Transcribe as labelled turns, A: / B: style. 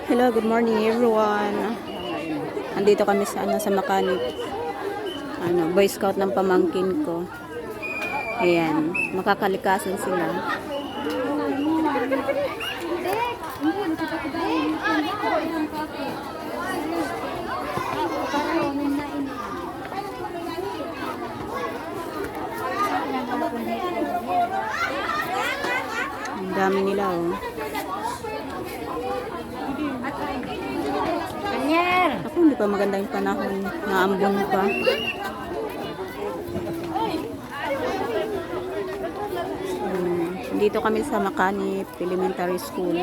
A: Hello, good morning everyone. Andito kami sa sa Makanip. Boy Scout ng pamangkin ko. Ayan, makakalikasan sila. Ang dami nila oh. Ako, hindi pa maganda yung panahon. Naambon pa. Dito kami sa Makanip Elementary School.